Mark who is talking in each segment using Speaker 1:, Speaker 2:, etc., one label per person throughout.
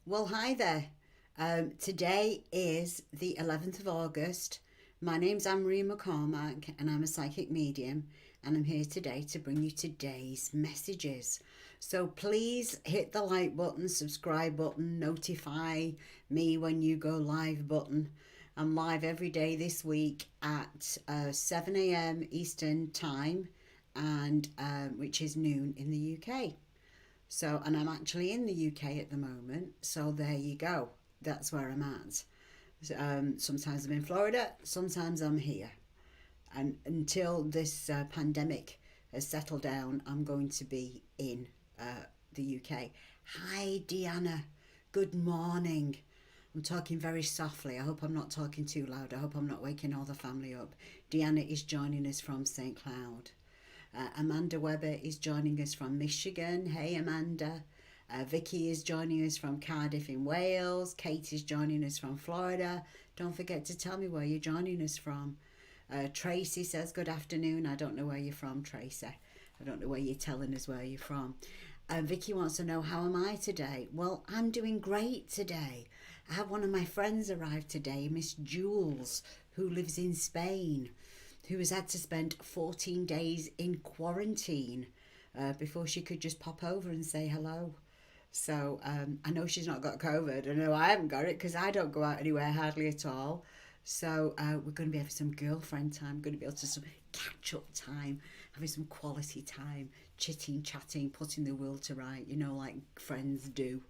Speaker 1: Well, hi there. Today is the 11th of August. My name's Anne-Marie McCormack and I'm a psychic medium, and I'm here today to bring you today's messages. So please hit the like button, subscribe button, notify me when you go live button. I'm live every day this week at 7 a.m. Eastern Time, and which is noon in the UK. So, and I'm actually in the UK at the moment. So there you go. That's where I'm at. Sometimes I'm in Florida, sometimes I'm here. And until this pandemic has settled down, I'm going to be in the UK. Hi, Deanna. Good morning. I'm talking very softly. I hope I'm not talking too loud. I hope I'm not waking all the family up. Deanna is joining us from St. Cloud. Amanda Webber is joining us from Michigan. Hey, Amanda. Vicky is joining us from Cardiff in Wales. Kate is joining us from Florida. Don't forget to tell me where you're joining us from. Tracy says, good afternoon. I don't know where you're from, Tracy. I don't know where you're telling us where you're from. Vicky wants to know, how am I today? Well, I'm doing great today. I have one of my friends arrive today, Miss Jules, who lives in Spain, who has had to spend 14 days in quarantine before she could just pop over and say hello. So I know she's not got COVID. I know I haven't got it because I don't go out anywhere hardly at all. So we're going to be having some girlfriend time. We're going to be able to some catch up time, having some quality time, chitting, chatting, putting the world to right. You know, like friends do.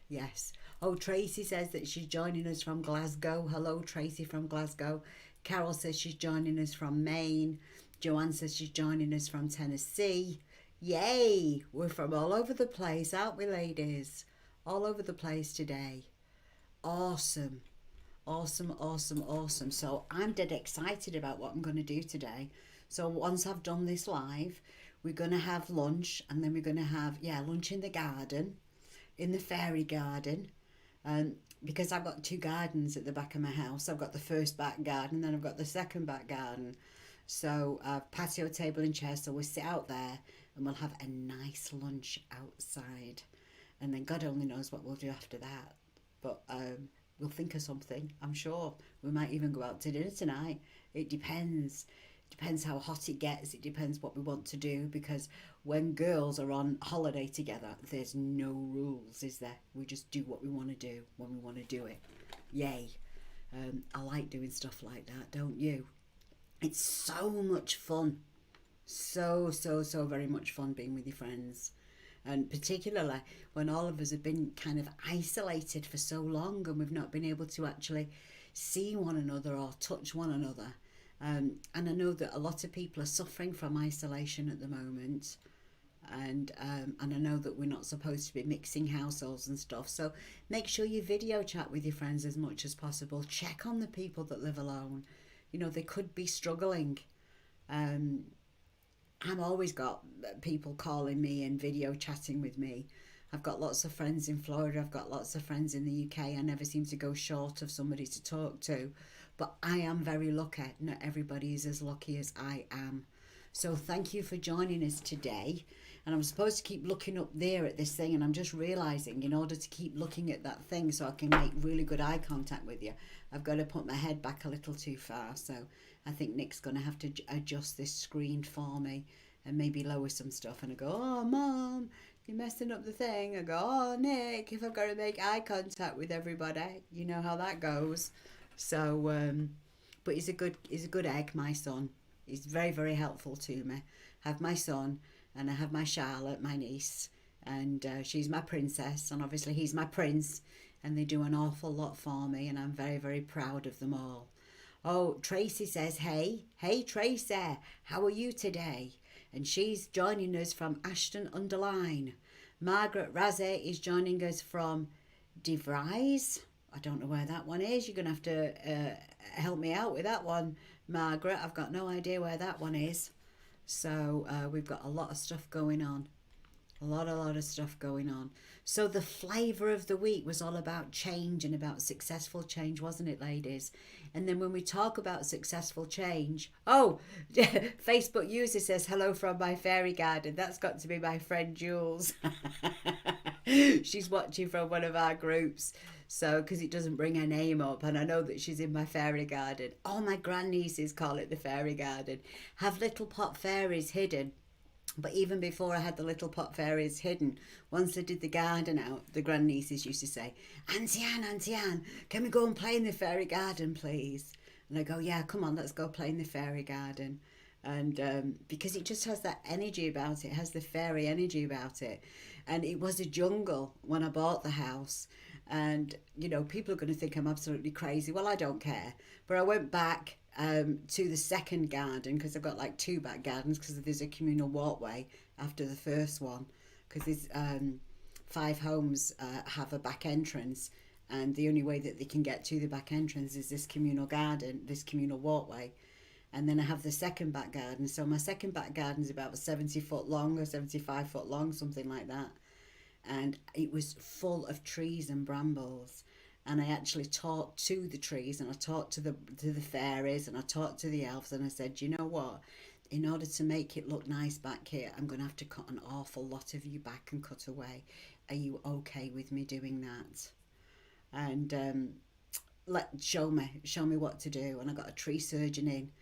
Speaker 1: Yes. Oh, Tracy says that she's joining us from Glasgow. Hello, Tracy from Glasgow. Carol says she's joining us from Maine. Joanne says she's joining us from Tennessee. Yay! We're from all over the place, aren't we, ladies? All over the place today. Awesome. Awesome, awesome, awesome. So I'm dead excited about what I'm going to do today. So once I've done this live, we're going to have lunch, and then we're going to have, yeah, lunch in the garden, in the fairy garden. Um, because I've got two gardens at the back of my house. I've got the first back garden, then I've got the second back garden. So patio table and chair, so we'll sit out there and we'll have a nice lunch outside. And then God only knows what we'll do after that. But we'll think of something, I'm sure. We might even go out to dinner tonight. It depends. Depends how hot it gets. It depends what we want to do, because when girls are on holiday together, there's no rules, is there? We just do what we want to do when we want to do it. Yay. I like doing stuff like that, don't you? It's so much fun. So, so, so very much fun being with your friends. And particularly when all of us have been kind of isolated for so long and we've not been able to actually see one another or touch one another. And I know that a lot of people are suffering from isolation at the moment. And I know that we're not supposed to be mixing households and stuff. So make sure you video chat with your friends as much as possible. Check on the people that live alone. You know, they could be struggling. Um, I've always got people calling me and video chatting with me. I've got lots of friends in Florida. I've got lots of friends in the UK. I never seem to go short of somebody to talk to. But I am very lucky. Not everybody is as lucky as I am. So thank you for joining us today. And I'm supposed to keep looking up there at this thing, and I'm just realizing in order to keep looking at that thing so I can make really good eye contact with you, I've got to put my head back a little too far. So I think Nick's going to have to adjust this screen for me and maybe lower some stuff. And I go, oh, Mom, you're messing up the thing. I go, oh, Nick, if I've got to make eye contact with everybody, you know how that goes. So, but he's a good egg, my son. He's very, very helpful to me. I have my son, and I have my Charlotte, my niece, and she's my princess, and obviously he's my prince, and they do an awful lot for me, and I'm very, very proud of them all. Oh, Tracy says, hey, hey Tracy, how are you today? And she's joining us from Ashton under Lyne. Margaret Razzie is joining us from DeVries. I don't know where that one is. You're going to have to help me out with that one, Margaret. I've got no idea where that one is. So we've got a lot of stuff going on. A lot of stuff going on. So the flavour of the week was all about change and about successful change, wasn't it, ladies? And then when we talk about successful change, oh, Facebook user says hello from my fairy garden. That's got to be my friend Jules. She's watching from one of our groups. So, because it doesn't bring her name up, and I know that she's in my fairy garden. All my grandnieces call it the fairy garden. Have little pot fairies hidden. But even before I had the little pot fairies hidden, once I did the garden out, the grandnieces used to say, Auntie Anne, can we go and play in the fairy garden, please? And I go, yeah, come on, let's go play in the fairy garden. And because it just has that energy about it, it has the fairy energy about it. And it was a jungle when I bought the house. And, you know, people are going to think I'm absolutely crazy. Well, I don't care. But I went back to the second garden because I've got like two back gardens because there's a communal walkway after the first one because there's 5 homes have a back entrance, and the only way that they can get to the back entrance is this communal garden, this communal walkway. And then I have the second back garden. So my second back garden is about 70 foot long or 75 foot long, something like that. And it was full of trees and brambles. And I actually talked to the trees, and I talked to the fairies, and I talked to the elves, and I said, you know what? In order to make it look nice back here, I'm going to have to cut an awful lot of you back and cut away. Are you okay with me doing that? And show me what to do. And I got a tree surgeon in,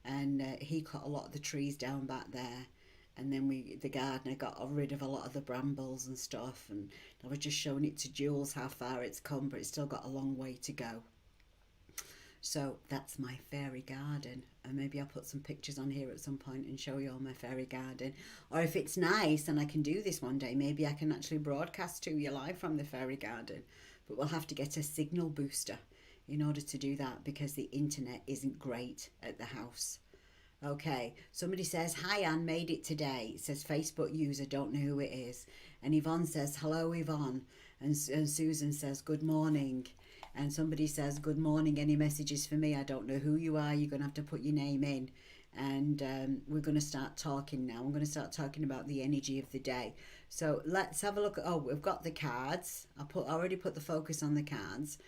Speaker 1: and he cut a lot of the trees down back there. And then the gardener got rid of a lot of the brambles and stuff, and I was just showing it to Jules how far it's come, but it's still got a long way to go. So that's my fairy garden, and maybe I'll put some pictures on here at some point and show you all my fairy garden. Or if it's nice and I can do this one day, maybe I can actually broadcast to you live from the fairy garden. But we'll have to get a signal booster in order to do that because the internet isn't great at the house. Okay, somebody says, hi Anne, made it today. It says Facebook user, don't know who it is. And Yvonne says, hello Yvonne. And Susan says, good morning. And somebody says, good morning, any messages for me? I don't know who you are. You're going to have to put your name in. And we're going to start talking now. I'm going to start talking about the energy of the day. So let's have a look at, we've got the cards. I already put the focus on the cards.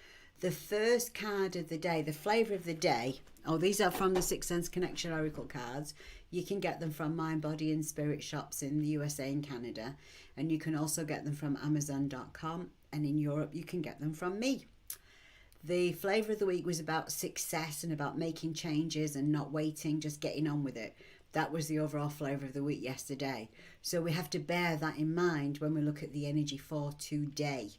Speaker 1: The first card of the day, the flavour of the day. Oh, these are from the Sixth Sense Connection Oracle cards. You can get them from Mind, Body and Spirit shops in the USA and Canada. And you can also get them from Amazon.com. And in Europe, you can get them from me. The flavour of the week was about success and about making changes and not waiting, just getting on with it. That was the overall flavour of the week yesterday. So we have to bear that in mind when we look at the energy for today.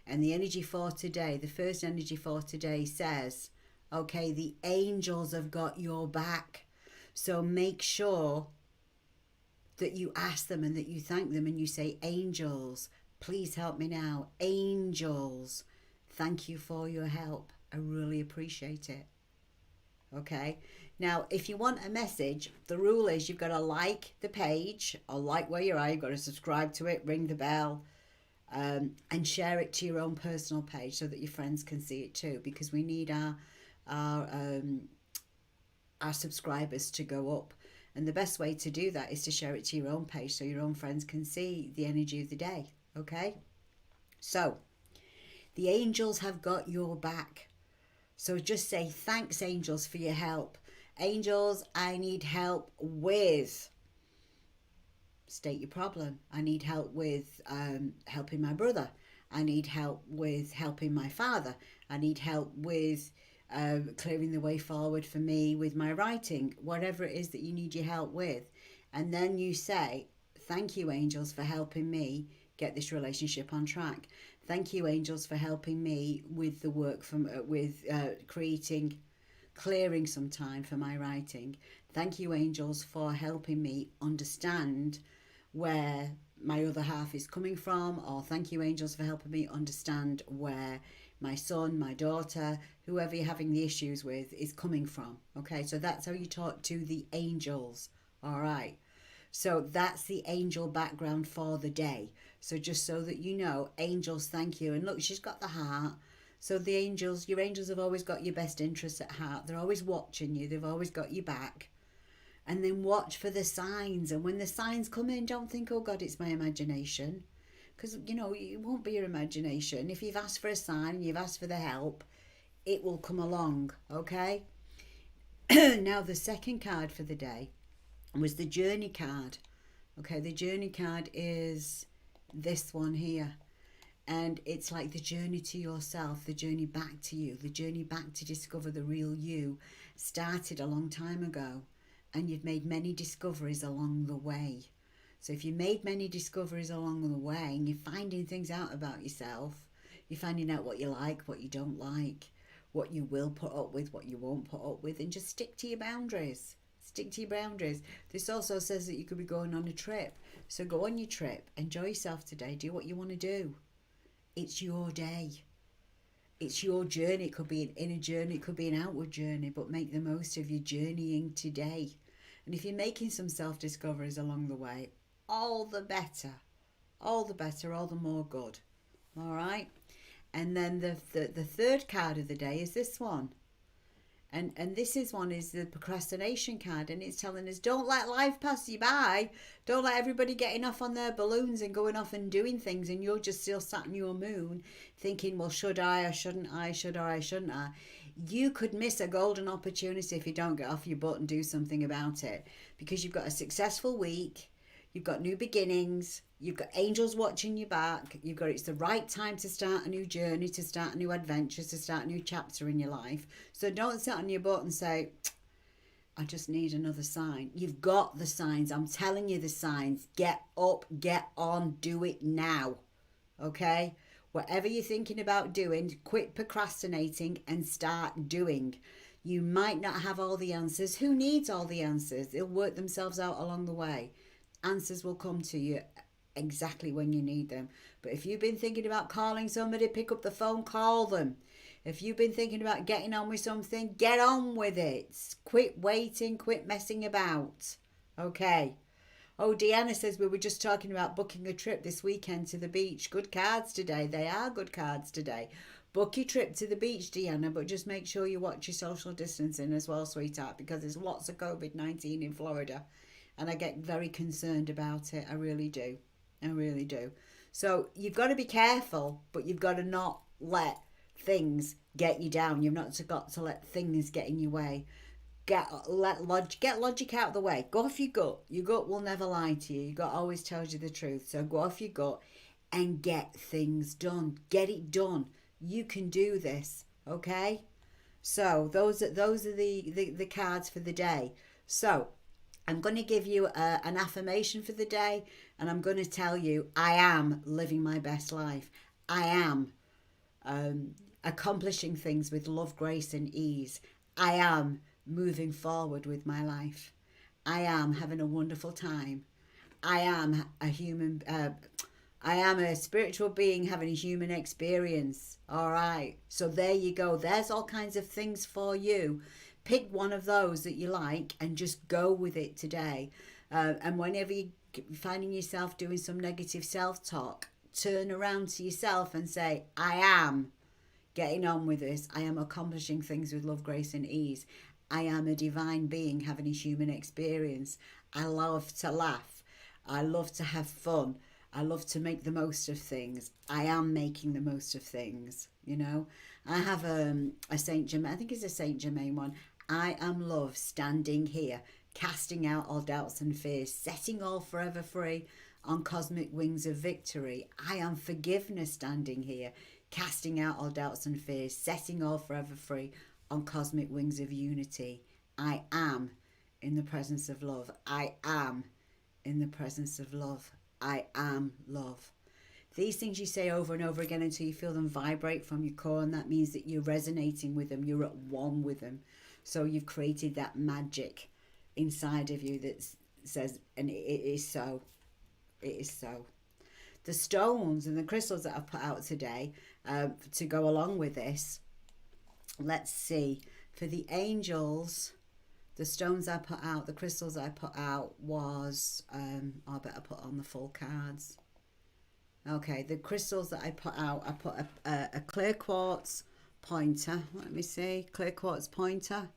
Speaker 1: And the energy for today, the first energy for today says, okay, the angels have got your back. So make sure that you ask them and that you thank them and you say, angels, please help me now. Angels, thank you for your help. I really appreciate it. Okay. Now, if you want a message, the rule is you've got to like the page or like where you are. You've got to subscribe to it, ring the bell. And share it to your own personal page so that your friends can see it too, because we need our subscribers to go up, and the best way to do that is to share it to your own page so your own friends can see the energy of the day. Okay, so the angels have got your back, so just say thanks angels for your help. Angels, I need help with, state your problem. I need help with helping my brother. I need help with helping my father. I need help with clearing the way forward for me with my writing, whatever it is that you need your help with. And then you say, thank you, angels, for helping me get this relationship on track. Thank you, angels, for helping me with the work from clearing some time for my writing. Thank you, angels, for helping me understand where my other half is coming from, or thank you, angels, for helping me understand where my son, my daughter, whoever you're having the issues with is coming from. Okay, so that's how you talk to the angels. All right, so that's the angel background for the day. So just so that you know, angels, thank you. And look, she's got the heart. So the angels, your angels have always got your best interests at heart. They're always watching you. They've always got your back. and then watch for the signs. And when the signs come in, don't think, oh God, it's my imagination. Because, you know, it won't be your imagination. If you've asked for a sign, you've asked for the help, it will come along, okay? Now, the second card for the day was the journey card. Okay, the journey card is this one here. And it's like the journey to yourself, the journey back to you, the journey back to discover the real you started a long time ago. And you've made many discoveries along the way. So if you made many discoveries along the way and you're finding things out about yourself, you're finding out what you like, what you don't like, what you will put up with, what you won't put up with, and just stick to your boundaries. Stick to your boundaries. This also says that you could be going on a trip. So go on your trip, enjoy yourself today, do what you want to do. It's your day. It's your journey. It could be an inner journey, it could be an outward journey, but make the most of your journeying today. And if you're making some self-discoveries along the way, all the better. All the better, all the more good. All right? And then the third card of the day is this one. And this is the procrastination card, and it's telling us don't let life pass you by. Don't let everybody getting off on their balloons and going off and doing things, and you're just still sat in your moon thinking, well, should I or shouldn't I, should or I shouldn't I? You could miss a golden opportunity if you don't get off your butt and do something about it, because you've got a successful week. You've got new beginnings. You've got angels watching you back. You've got, it's the right time to start a new journey, to start a new adventure, to start a new chapter in your life. So don't sit on your butt and say, I just need another sign. You've got the signs. I'm telling you the signs. Get up, get on, do it now. Okay? Whatever you're thinking about doing, quit procrastinating and start doing. You might not have all the answers. Who needs all the answers? They'll work themselves out along the way. Answers will come to you exactly when you need them. But if you've been thinking about calling somebody, pick up the phone, call them. If you've been thinking about getting on with something, get on with it. Quit waiting, quit messing about. Okay. Oh, Deanna says we were just talking about booking a trip this weekend to the beach. Good cards today. They are good cards today. Book your trip to the beach, Deanna, but just make sure you watch your social distancing as well, sweetheart, because there's lots of COVID-19 in Florida. And I get very concerned about it. I really do. I really do. So you've got to be careful, but you've got to not let things get you down. You've not got to let things get in your way. Get logic out of the way. Go off your gut. Your gut will never lie to you. Your gut always tells you the truth. So go off your gut and get things done. Get it done. You can do this. Okay? So those are the cards for the day. So I'm going to give you an affirmation for the day, and I'm going to tell you, I am living my best life. I am accomplishing things with love, grace, and ease. I am moving forward with my life. I am having a wonderful time. I am I am a spiritual being having a human experience. All right. So there you go. There's all kinds of things for you. Pick one of those that you like and just go with it today. And whenever you're finding yourself doing some negative self-talk, turn around to yourself and say, I am getting on with this. I am accomplishing things with love, grace, and ease. I am a divine being having a human experience. I love to laugh. I love to have fun. I love to make the most of things. I am making the most of things, you know. I have a Saint Germain, I think it's a Saint Germain one. I am love standing here, casting out all doubts and fears, setting all forever free on cosmic wings of victory. I am forgiveness standing here, casting out all doubts and fears, setting all forever free on cosmic wings of unity. I am in the presence of love. I am in the presence of love. I am love. These things you say over and over again until you feel them vibrate from your core, and that means that you're resonating with them, you're at one with them. So you've created that magic inside of you that says, and it is so. It is so. The stones and the crystals that I've put out today to go along with this, let's see. For the angels, the stones I put out, the crystals I put out was, I better put on the full cards. Okay, the crystals that I put out, I put a clear quartz pointer. Let me see, clear quartz pointer,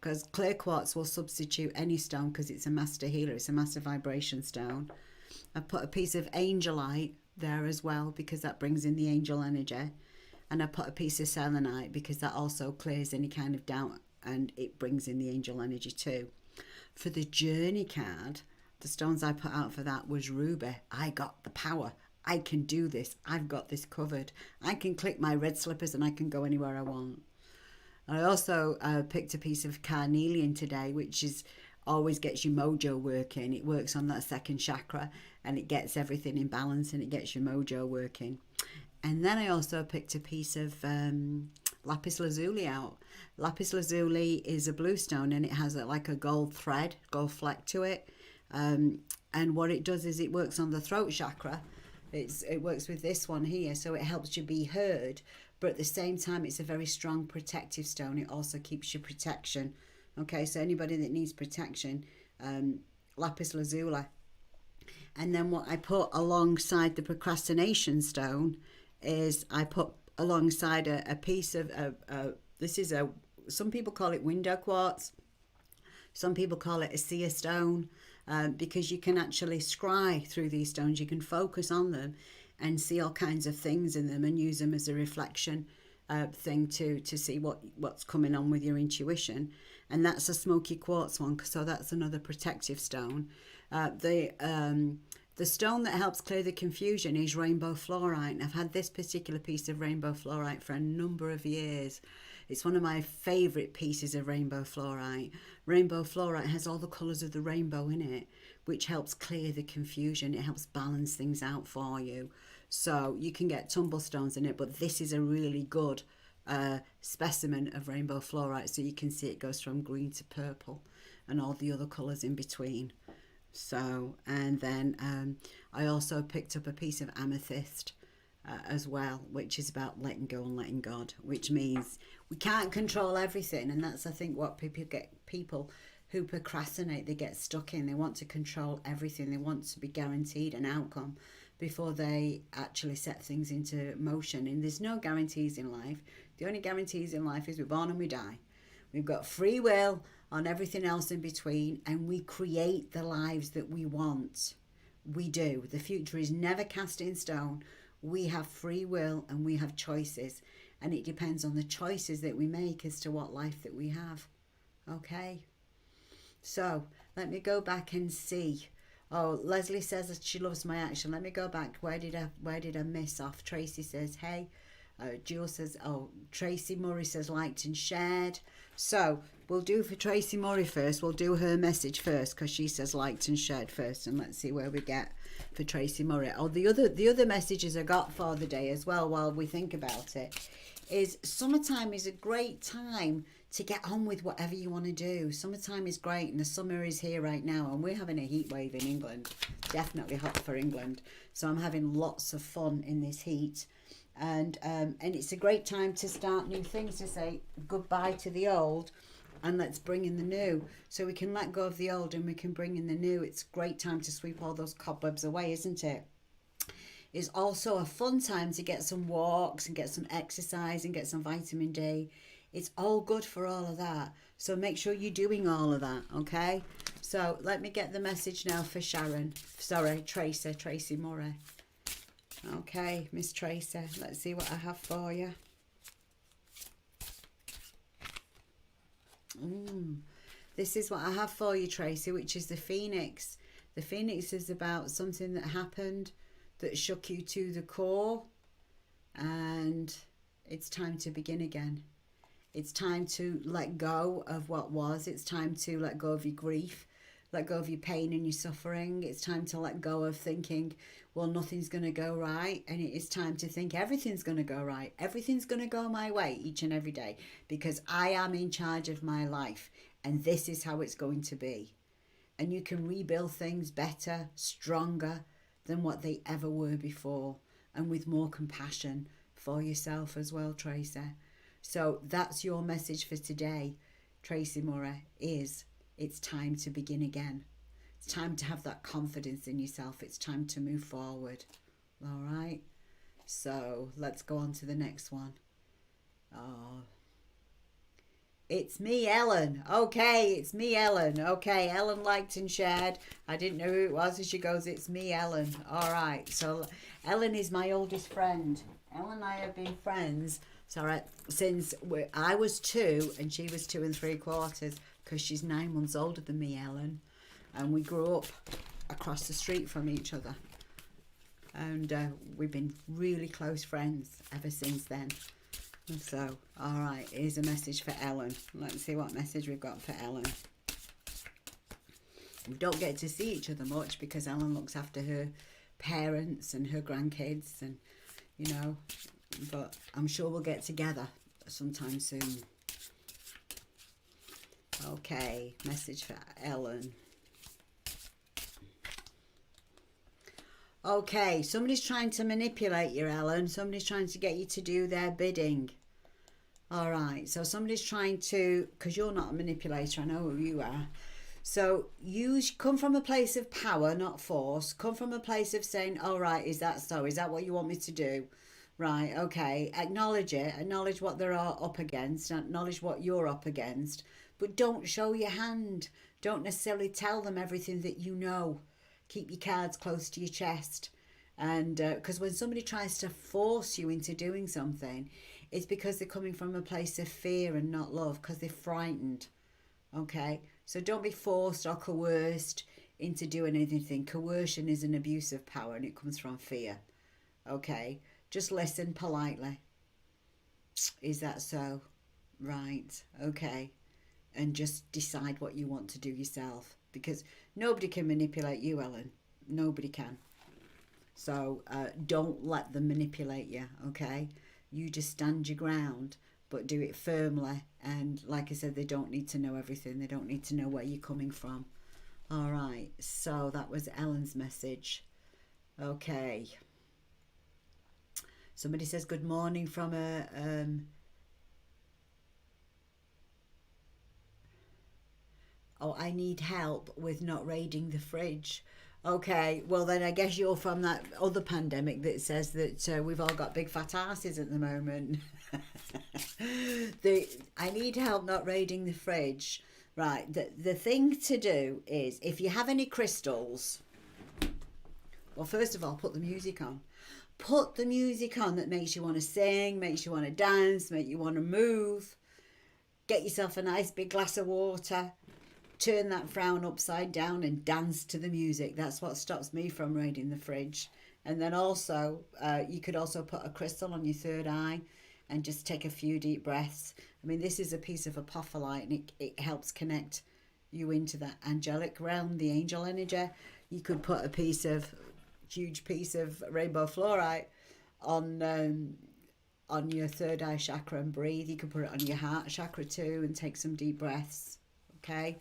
Speaker 1: because clear quartz will substitute any stone because it's a master healer. It's a master vibration stone. I put a piece of angelite there as well because that brings in the angel energy. And I put a piece of selenite because that also clears any kind of doubt and it brings in the angel energy too. For the journey card, the stones I put out for that was ruby. I got the power. I can do this. I've got this covered. I can click my red slippers and I can go anywhere I want. I also picked a piece of carnelian today, which is always gets your mojo working. It works on that second chakra and it gets everything in balance and it gets your mojo working. And then I also picked a piece of lapis lazuli out. Lapis lazuli is a blue stone and it has like a gold thread, gold fleck to it. And what it does is it works on the throat chakra. It works with this one here, so it helps you be heard. But at the same time, it's a very strong protective stone. It also keeps you protection. Okay, so anybody that needs protection, lapis lazuli. And then what I put alongside the procrastination stone is I put alongside a piece of some people call it window quartz, some people call it a seer stone, because you can actually scry through these stones. You can focus on them and see all kinds of things in them and use them as a reflection thing to see what's coming on with your intuition. And that's a smoky quartz one, so that's another protective stone. The stone that helps clear the confusion is rainbow fluorite. And I've had this particular piece of rainbow fluorite for a number of years. It's one of my favourite pieces of rainbow fluorite. Rainbow fluorite has all the colours of the rainbow in it, which helps clear the confusion. It helps balance things out for you. So you can get tumble stones in it, but this is a really good specimen of rainbow fluorite. So you can see it goes from green to purple and all the other colours in between. So, and then I also picked up a piece of amethyst as well, which is about letting go and letting God, which means we can't control everything. And that's, I think, what people who procrastinate, they get stuck in. They want to control everything. They want to be guaranteed an outcome before they actually set things into motion. And there's no guarantees in life. The only guarantees in life is we're born and we die. We've got free will on everything else in between, and we create the lives that we want. We do. The future is never cast in stone. We have free will and we have choices, and it depends on the choices that we make as to what life that we have. Okay, so let me go back and see. Oh, Leslie says that she loves my action. Let me go back. Where did I miss off? Tracy says, hey. Jules says, oh, Tracy Murray says liked and shared. So we'll do for Tracy Murray first. We'll do her message first because she says liked and shared first, and let's see where we get for Tracy Murray. Oh, the other messages I got for the day as well, while we think about it, is summertime is a great time to get on with whatever you want to do. Summertime is great, and the summer is here right now, and we're having a heat wave in England. Definitely hot for England. So I'm having lots of fun in this heat. And it's a great time to start new things, to say goodbye to the old and let's bring in the new. So we can let go of the old and we can bring in the new. It's a great time to sweep all those cobwebs away, isn't it? It's also a fun time to get some walks and get some exercise and get some vitamin D. It's all good for all of that. So make sure you're doing all of that, okay? So let me get the message now for Tracy Murray. Okay, Miss Tracy, let's see what I have for you. This is what I have for you, Tracy, which is the Phoenix. The Phoenix is about something that happened that shook you to the core, and it's time to begin again. It's time to let go of what was. It's time to let go of your grief, let go of your pain and your suffering. It's time to let go of thinking, well, nothing's going to go right. And it is time to think everything's going to go right. Everything's going to go my way each and every day because I am in charge of my life. And this is how it's going to be. And you can rebuild things better, stronger than what they ever were before. And with more compassion for yourself as well, Tracy. So that's your message for today, Tracy Murray, is it's time to begin again. It's time to have that confidence in yourself. It's time to move forward. All right. So let's go on to the next one. Oh, It's me, Ellen. Okay, it's me, Ellen. Okay, Ellen liked and shared. I didn't know who it was, and she goes, "It's me, Ellen." All right. So, Ellen is my oldest friend. Ellen and I have been friends, sorry, since I was 2 and she was 2 3/4, because she's 9 months older than me, Ellen, and we grew up across the street from each other, and we've been really close friends ever since then. So, all right, here's a message for Ellen. Let's see what message we've got for Ellen. We don't get to see each other much because Ellen looks after her parents and her grandkids, and but I'm sure we'll get together sometime soon. Okay, message for Ellen. Okay, somebody's trying to manipulate you, Ellen. Somebody's trying to get you to do their bidding. All right, so somebody's trying to, because you're not a manipulator, I know who you are. So you come from a place of power, not force. Come from a place of saying, all right, is that so? Is that what you want me to do? Right, okay. Acknowledge it. Acknowledge what they're up against. Acknowledge what you're up against. But don't show your hand. Don't necessarily tell them everything that you know. Keep your cards close to your chest. And because when somebody tries to force you into doing something, it's because they're coming from a place of fear and not love, because they're frightened. Okay? So don't be forced or coerced into doing anything. Coercion is an abuse of power, and it comes from fear. Okay? Just listen politely. Is that so? Right. Okay. And just decide what you want to do yourself, because nobody can manipulate you, Ellen. Nobody can. So don't let them manipulate you, okay? You just stand your ground, but do it firmly. And like I said, they don't need to know everything. They don't need to know where you're coming from. All right. So that was Ellen's message. Okay. Somebody says good morning from a... oh, I need help with not raiding the fridge. Okay, well then I guess you're from that other pandemic that says that we've all got big fat asses at the moment. I need help not raiding the fridge. Right, the thing to do is, if you have any crystals, well, first of all, put the music on. Put the music on that makes you want to sing, makes you want to dance, makes you want to move. Get yourself a nice big glass of water. Turn that frown upside down and dance to the music. That's what stops me from raiding the fridge. And then also, you could also put a crystal on your third eye and just take a few deep breaths. I mean, this is a piece of apophyllite, and it helps connect you into that angelic realm, the angel energy. You could put a huge piece of rainbow fluorite on your third eye chakra and breathe. You could put it on your heart chakra too and take some deep breaths. Okay.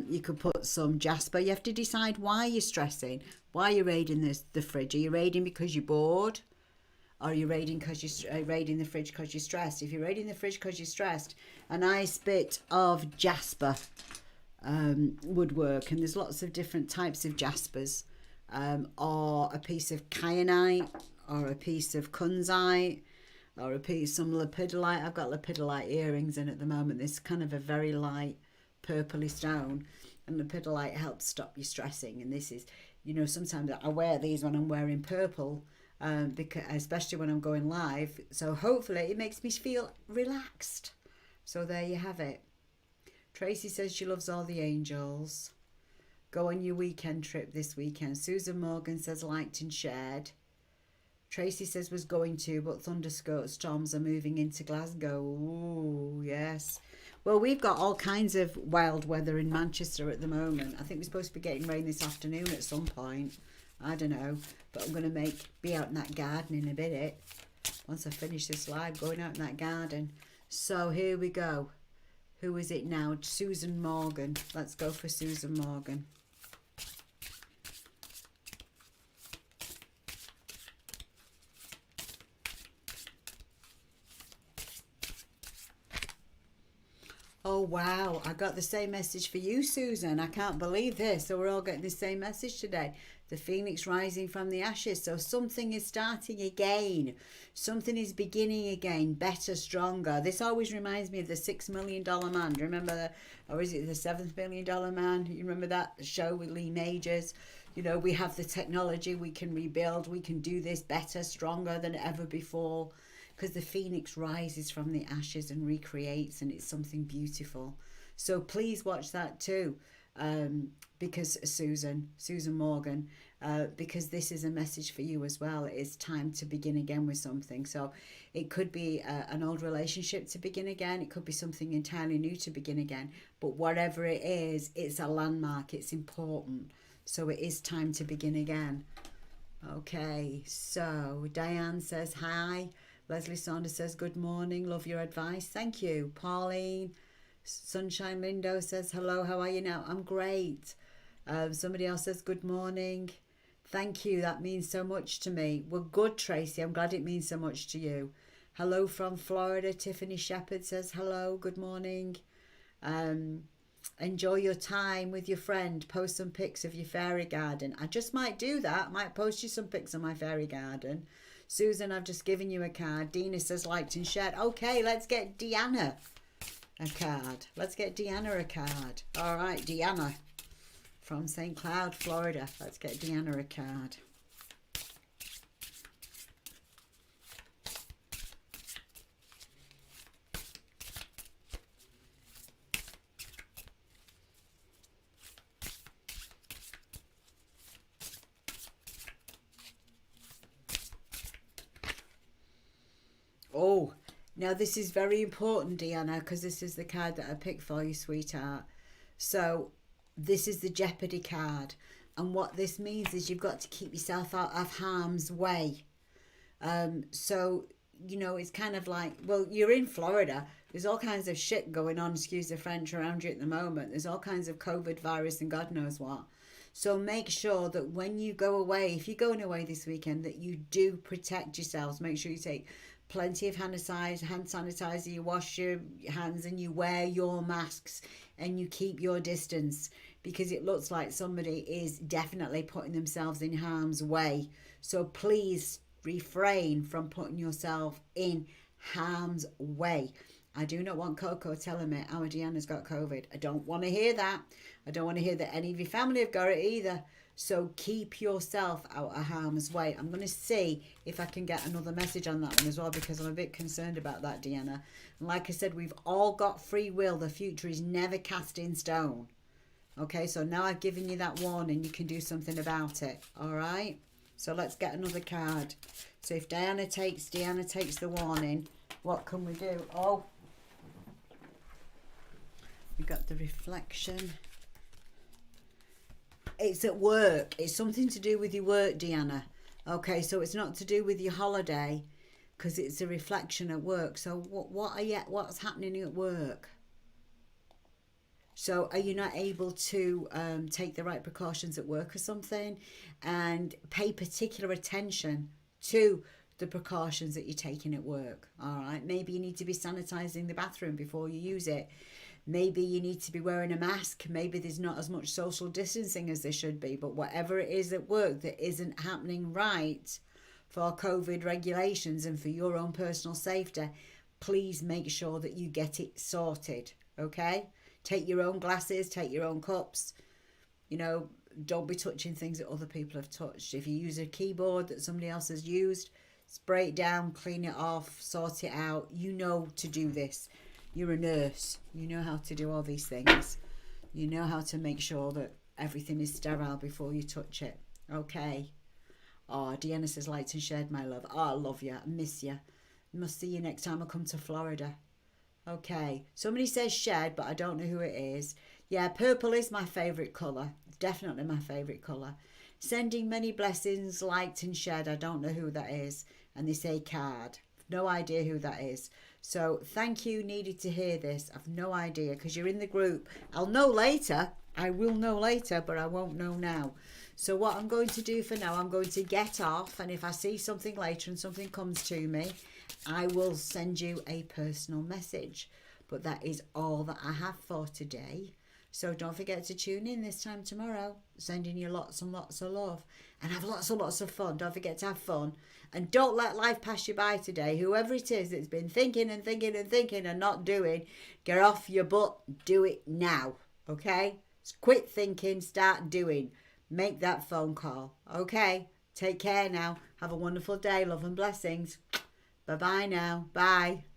Speaker 1: You could put some jasper. You have to decide why you're stressing, why you're raiding the fridge. Are you raiding because you're bored? Or are you raiding the fridge because you're stressed? If you're raiding the fridge because you're stressed, a nice bit of jasper would work. And there's lots of different types of jaspers, or a piece of kyanite, or a piece of kunzite, or some lepidolite. I've got lepidolite earrings in at the moment. This kind of a very light purpley stone, and lepidolite helps stop you stressing. And this is, sometimes I wear these when I'm wearing purple, because especially when I'm going live. So hopefully it makes me feel relaxed. So there you have it. Tracy says she loves all the angels. Go on your weekend trip this weekend. Susan Morgan says liked and shared. Tracy says was going to, but thunderstorms are moving into Glasgow. Ooh, yes. Well, we've got all kinds of wild weather in Manchester at the moment. I think we're supposed to be getting rain this afternoon at some point. I don't know. But I'm going to be out in that garden in a minute. Once I finish this live, going out in that garden. So here we go. Who is it now? Susan Morgan. Let's go for Susan Morgan. Oh wow, I got the same message for you, Susan. I can't believe this. So we're all getting the same message today. The phoenix rising from the ashes. So something is starting again. Something is beginning again, better, stronger. This always reminds me of the $6 million man. Do you remember or is it the $7 million man? You remember that show with Lee Majors? You know, we have the technology, we can rebuild, we can do this better, stronger than ever before, because the phoenix rises from the ashes and recreates, and it's something beautiful. So please watch that too, because Susan Morgan, because this is a message for you as well. It's time to begin again with something. So it could be an old relationship to begin again. It could be something entirely new to begin again. But whatever it is, it's a landmark. It's important. So it is time to begin again. Okay, so Diane says hi. Leslie Saunders says good morning. Love your advice. Thank you. Pauline Sunshine Lindo says hello. How are you now? I'm great. Somebody else says good morning. Thank you. That means so much to me. Well, good, Tracy. I'm glad it means so much to you. Hello from Florida. Tiffany Shepherd says hello. Good morning. Enjoy your time with your friend. Post some pics of your fairy garden. I just might do that. I might post you some pics of my fairy garden. Susan, I've just given you a card. Dina says liked and shared. Okay, let's get Deanna a card. Let's get Deanna a card. All right, Deanna from St. Cloud, Florida. Let's get Deanna a card. Oh, now this is very important, Deanna, because this is the card that I picked for you, sweetheart. So this is the Jeopardy card. And what this means is you've got to keep yourself out of harm's way. So, you know, it's kind of like, well, you're in Florida. There's all kinds of shit going on, excuse the French, around you at the moment. There's all kinds of COVID virus and God knows what. So make sure that when you go away, if you're going away this weekend, that you do protect yourselves. Make sure you take plenty of hand sanitizer, you wash your hands and you wear your masks and you keep your distance, because it looks like somebody is definitely putting themselves in harm's way. So please refrain from putting yourself in harm's way. I do not want Coco telling me our Deanna's got COVID. I don't want to hear that. I don't want to hear that any of your family have got it either. So keep yourself out of harm's way. I'm going to see if I can get another message on that one as well, because I'm a bit concerned about that, Deanna. And like I said, we've all got free will. The future is never cast in stone. Okay, so now I've given you that warning. You can do something about it. All right? So let's get another card. So if Deanna takes the warning, what can we do? Oh, we got the reflection. It's at work. It's something to do with your work, Deanna. Okay, so it's not to do with your holiday, because it's a reflection at work. So what's happening at work? So are you not able to take the right precautions at work or something, and pay particular attention to the precautions that you're taking at work? All right, maybe you need to be sanitizing the bathroom before you use it. Maybe you need to be wearing a mask. Maybe there's not as much social distancing as there should be. But whatever it is at work that isn't happening right for COVID regulations and for your own personal safety, please make sure that you get it sorted. Okay? Take your own glasses, take your own cups. You know, don't be touching things that other people have touched. If you use a keyboard that somebody else has used, spray it down, clean it off, sort it out. You know to do this. You're a nurse. You know how to do all these things. You know how to make sure that everything is sterile before you touch it. Okay. Oh, Deanna says liked and shared, my love. Oh, I love you. I miss you. Must see you next time I come to Florida. Okay. Somebody says shared, but I don't know who it is. Yeah, purple is my favourite colour. Definitely my favourite colour. Sending many blessings, liked and shared. I don't know who that is. And they say card. No idea who that is. So thank you, needed to hear this. I've no idea, because you're in the group. I'll know later. I will know later, but I won't know now. So what I'm going to do for now, I'm going to get off, and if I see something later and something comes to me, I will send you a personal message. But that is all that I have for today. So don't forget to tune in this time tomorrow. Sending you lots and lots of love. And have lots and lots of fun. Don't forget to have fun. And don't let life pass you by today. Whoever it is that's been thinking and thinking and thinking and not doing, get off your butt. Do it now. Okay? Quit thinking. Start doing. Make that phone call. Okay? Take care now. Have a wonderful day. Love and blessings. Bye-bye now. Bye.